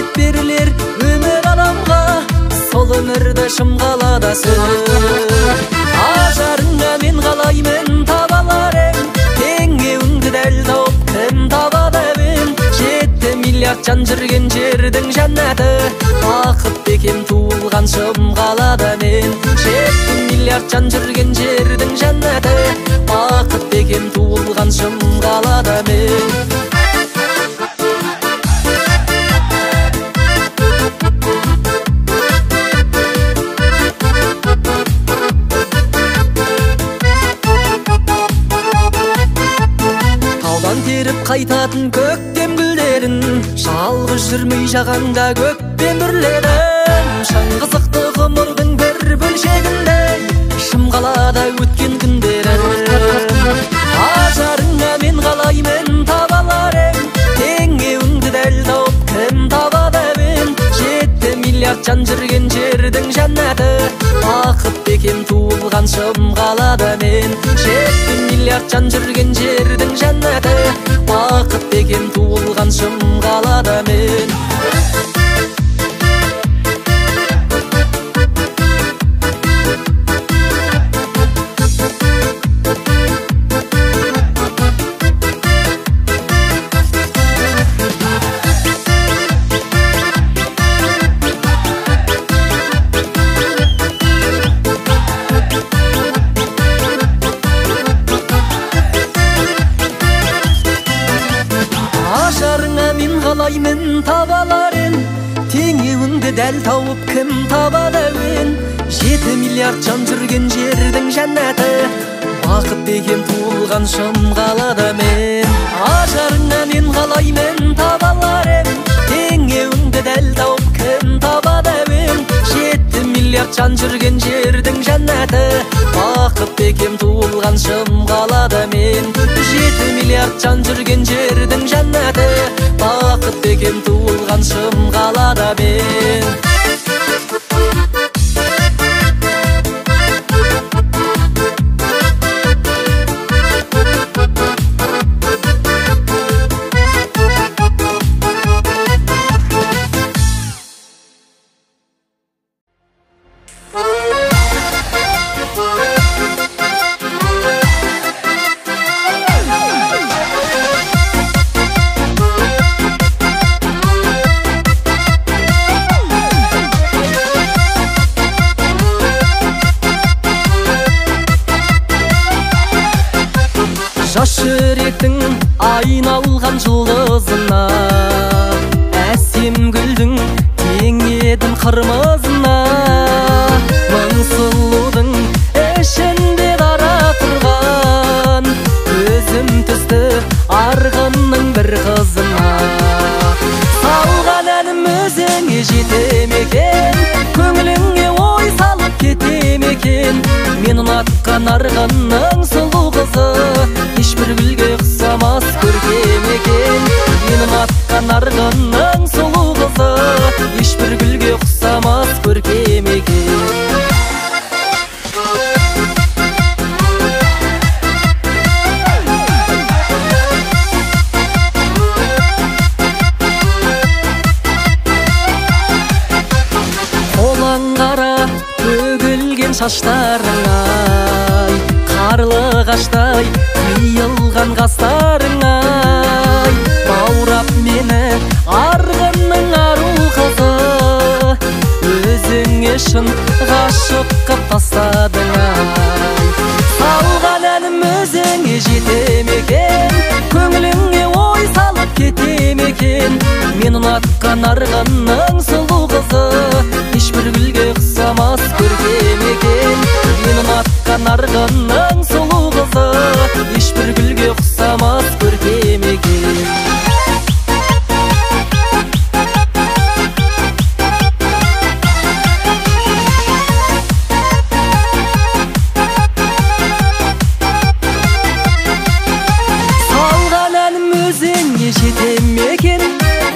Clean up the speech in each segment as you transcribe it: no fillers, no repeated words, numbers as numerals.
деп берілер өмір адамға, сол өмірді шым қаладасың. Ажарыңа мен қалаймын таба алар ем, теңеуіңді дәл тауып кім табады емен. 7 миллиард жан жүрген жердің жәннаты, бақыт бекем туылған шым қалада мен. 7 миллиард жан жүрген жердің жәннаты, бақыт бекем туылған шым қалада мен. Теріп қайтатын көктем гүлдерін, жалғыз жүрмей жағаңда көкпен бүрледім. Шаңғызықты ғұмырдың бір бөлшегінде, шым қалада өткен күндерім. Ажарыңа мен қалаймын таба алар ем, теңеуіңді дәл тауып кім табады емен. 7 миллиард жан жүрген жердің жәннаты, бақыт бекем туылған шым қалада мен. 7 миллиард жан жүрген жердің жәннаты, бақыт бекем туылған шым қалада мен. Қалаймын таба алар ем, теңеуіңді дәл тауып кім табады емен. 7 миллиард жан жүрген жердің жәннаты, бақыт бекем туылған шым қалада мен. Ажарыңа мен қалаймын таба алар ем, теңеуіңді дәл тауып кім табады емен. 7 миллиард жан жүрген жердің жәннаты, бақыт бекем туылған шым қалада мен. 7 миллиард жан жүрген жердің жәннаты, бақыт бекем туылған шым қалада мен. Жас жүректің айналған жұлдызына, әсем гүлдің тең едім қырмызына. Мың сұлудың ішінде дара тұрған, көзім түсті арғынның бір қызына. Салған әнім өзіңе жетем екен, көңіліңе ой салып кетем екен. Мен ұнатқан арғынның сұлу қызы, ешбір гүлге ұқсамас көркем екен. Мен ұнатқан арғынның сұлу қызы, ешбір гүлге ұқсамас көркем екен. Қолаң қара төгілген шаштарыңай, қарлығаштай қиылған қастарыңай. Баурап мені арғынның ару қызы, өзіңе шын ғашық қып тастадыңай. Салған әнім өзіңе жетем екен, көңіліңе ой салып кетем екен. Мен ұнатқан арғынның сұлу қызы, ешбір гүлге ұқсамас көркем екен. Мен ұнатқан арғынның сұлу қызы, ешбір гүлге ұқсамас көркем екен. Салған әнім өзіңе жетем екен,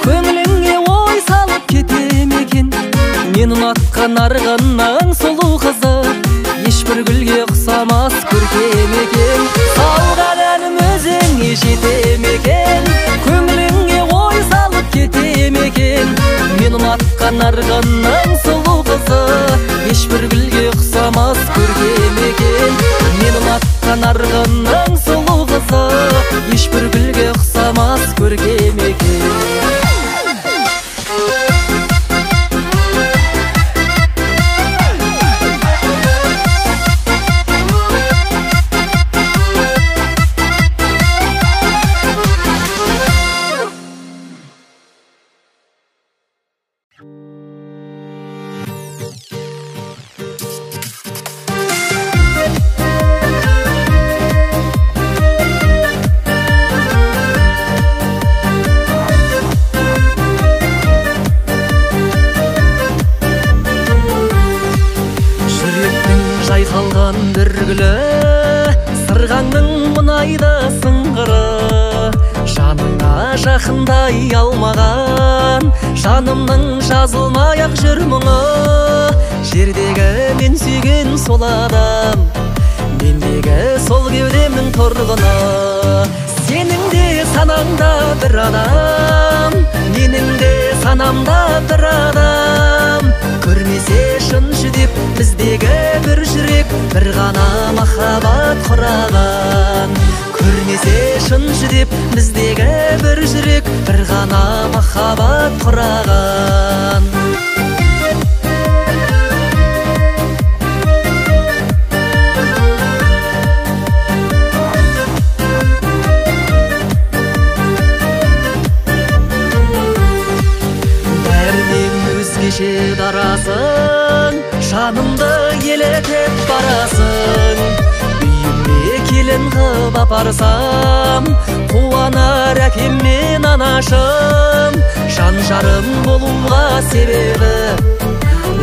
көңіліңе ой салып кетем екен. Мен ұнатқан арғынның сұлу қызы, ешбір гүлге ұқсамас көркем екен. Салған әнім өзіңе жетем екен, көңіліңе ой салып кетем екен. атқан арғынның сұлу қызы, ешбір гүлге ұқсамас көркем екен. Мен ұнатқан арғынның сұлу қызы, ешбір гүлге ұқсамас көркем екен. Жайқалған бір гүлі, сырғаңның мұнайды сыңғыры, жаныңа жақындай алмаған жанымның жазылмай-ақ жүр мұңы. Жердегі мен сүйген сол адам, мендегі сол кеудемнің торғыны. Сенің де санаңда бір адам, менің де санамда бір адам. Көрмесе шын жүдеп біздегі бір жүрек, бір ғана махаббат құраған. Көрмесе шын жүдеп біздегі бір жүрек, бір ғана махаббат құраған. Өзгеше дарасың, жанымды елетіп барасың. Үйіме келін қып апарсам, қуанар әкем мен анашым. Жан жарым болуға себебі,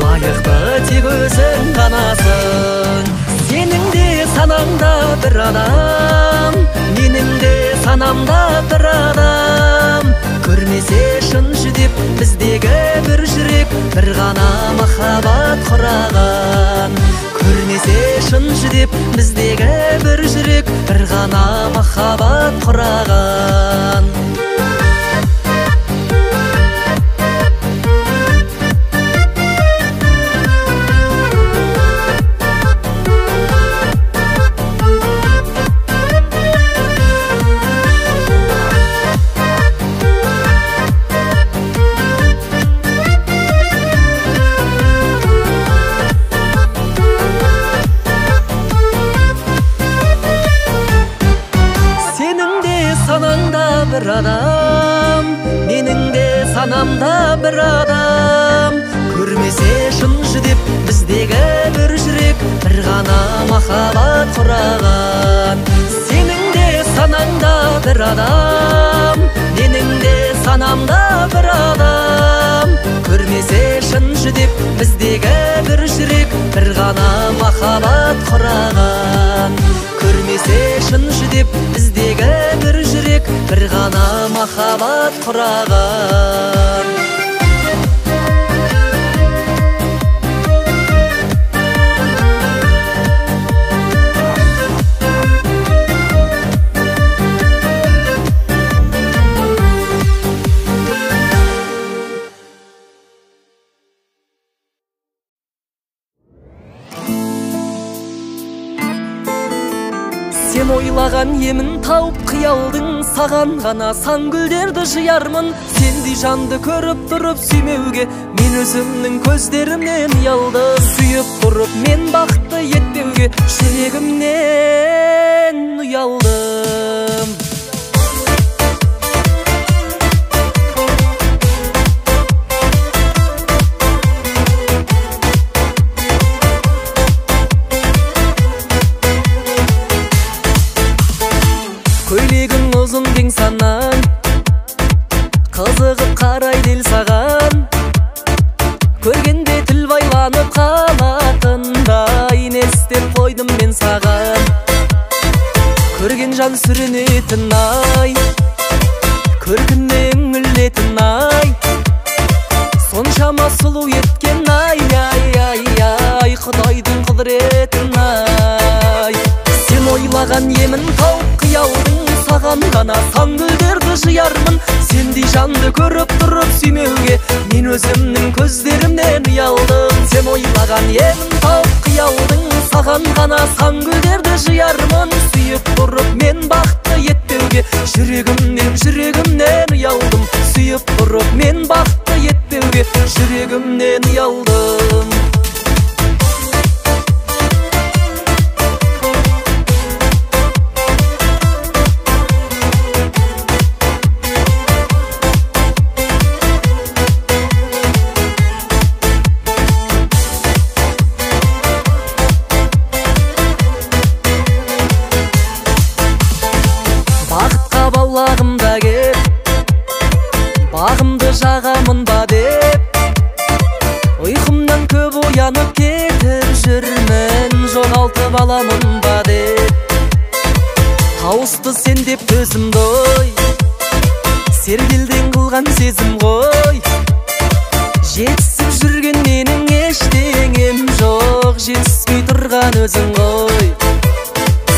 лайықты тек өзің ғанасың. Сенің де санаңда бір адам, менің де санамда бір адам. Көрмесе шын жүдеп біздегі бір жүрек, бір ғана махаббат құраған. Көрмесе шын жүдеп біздегі бір жүрек, бір ғана махаббат құраған. Бір адам, менің де санамда бір адам. Көрмесе шын жүдеп біздегі бір жүрек, бір ғана махаббат құраған. Сенің де санаңда бір адам, менің де санамда бір адам. Көрмесе шын жүдеп біздегі бір жүрек, бір ғана махаббат құраған. Көрмесе шын жүдеп біздегі бір жүрек, бір ғана махаббат құраған. Сен ойлаған емін тауып қиялдың, саған ғана сан гүлдерді жиярмын. Сендей жанды көріп тұрып сүймеуге, мен өзімнің көздерімнен ұялдым. Сүйіп тұрып мен бақытты етпеуге, жүрегімнен ұялдым. Көйлегің ұзын кең санаң, қызығып қарайды ел саған. Көргенде тіл байланып қалатындай, не істеп қойдым мен саған. Көрген жан сүрінетін ай, көркіне үңілетін ай. Соншама сұлу еткен ай, Құдайдың құдіретін ай. Сен ойлаған емін тауып қиялдың, саған ғана сан гүлдерді жиярмын. Сендей жанды көріп тұрып сүймеуге мен өзімнің көздерімнен ұялдым. Сен ойлаған емін тауып қиялдың, саған ғана сан гүлдерді жиярмын. Сүйіп тұрып мен бақытты етпеуге жүрегімнен ұялдым. Сүйіп тұрып мен бақытты етпеуге жүрегімнен ұялдым. Бағымда кеп, бағымды жағамын ба деп, ұйқымнан көп оянып кетіп жүрмін, жоғалтып аламын ба деп. Тауысты сен деп төзімді ой, сергелден қылған сезім ғой. Жетісіп жүрген менің ештеңем жоқ, жетіспей тұрған өзің ғой.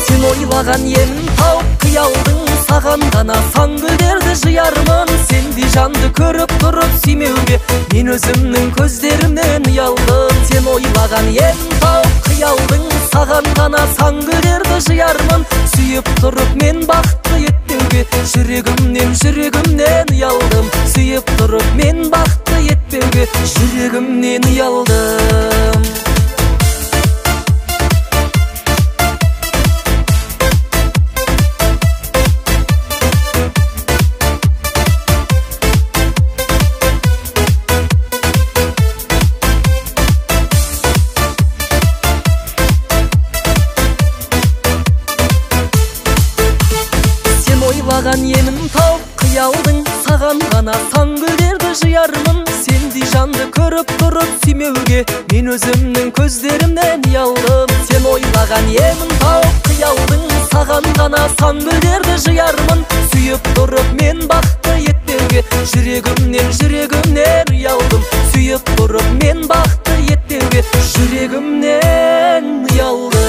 Сен ойлаған емін тауып қиялдың, саған ғана сан гүлдерді жиярмын. Сендей жанды көріп тұрып сүймеуге мен өзімнің көздерімнен ұялдым. Сен ойлаған емін тауып қиялдың, саған ғана сан гүлдерді жиярмын. Сүйіп тұрып мен бақытты етпеуге жүрегімнен ұялдым. Сүйіп тұрып мен бақытты етпеуге жүрегімнен ұялдым. Ойлаған емін тауып қиялдың, саған ғана сан гүлдерді жиярмын. Сендей жанды көріп тұрып сүймеуге мен өзімнің көздерімнен ұялдым. Сен ойлаған емін тауып қиялдың, саған ғана сан гүлдерді жиярмын. Сүйіп тұрып мен бақытты етпеуге жүрегімнен ұялдым. Сүйіп тұрып мен бақытты етпеуге жүрегімнен ұялдым.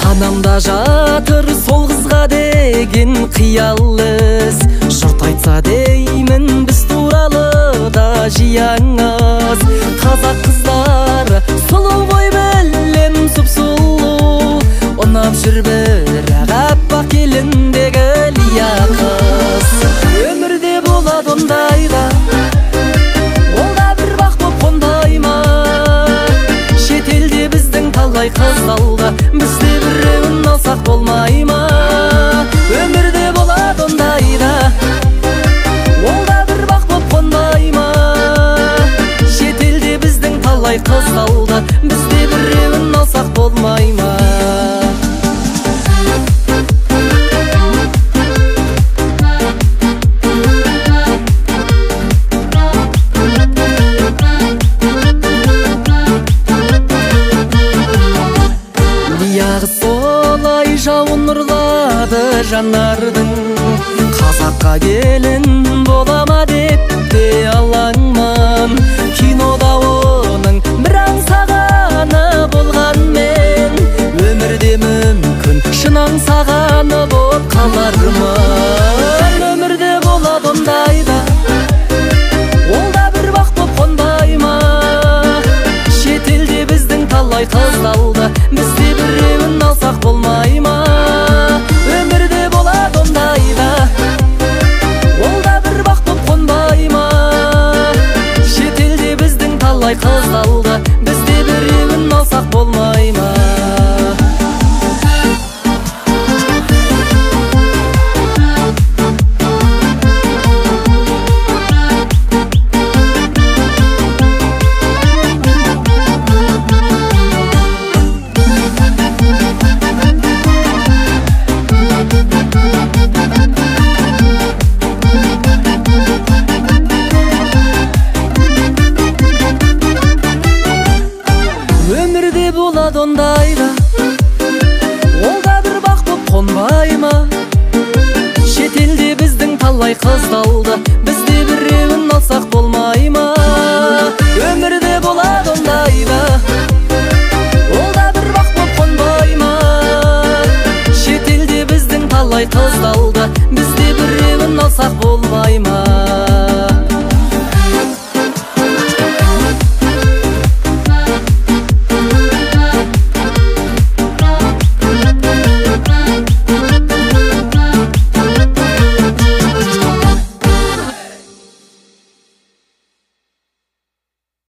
Санамда жатыр сол қызға деген қиялыз, жұрт айтса деймін біз туралы да жияңыз. Қазақ қыздары сұлу ғой білем сұп-сұлу, ұнап жүр бірақ аппақ келіндегі лия қыз. Өмірде болады ондайға, ол да бір бақ боп қондай ма? Шетелде біздің талай қыз алда, бізде біреуін алсақ болмай ма? Өмірде болады ондайда, ол да бір бақ боп қондай ма? Шетелде біздің талай қыз алда, бізде біреуін алсақ болмай ма? Солай жауын ұрлады жанардың, қазаққа келін болама деп те алаңмын. Кинода оның бір аңсағаны болғанмен, өмірде мүмкін шын аңсағаны боп қалармын. Өмірде болады ондайда, ол да бір бақ боп қонбай ма? Шетелде біздің талай қыз алда, бізде біреуін алсақ болмай ма? Өмірде болады ондайда, ол да бір бақ боп қонбай ма? талай қыздалды, бізде біреуін алсақ болмай ма? Өмірде болады ондай ба, ол да бір бақ боп қонбай ма? Шетелде біздің талай қыздалды, бізде біреуін алсақ болмай ма?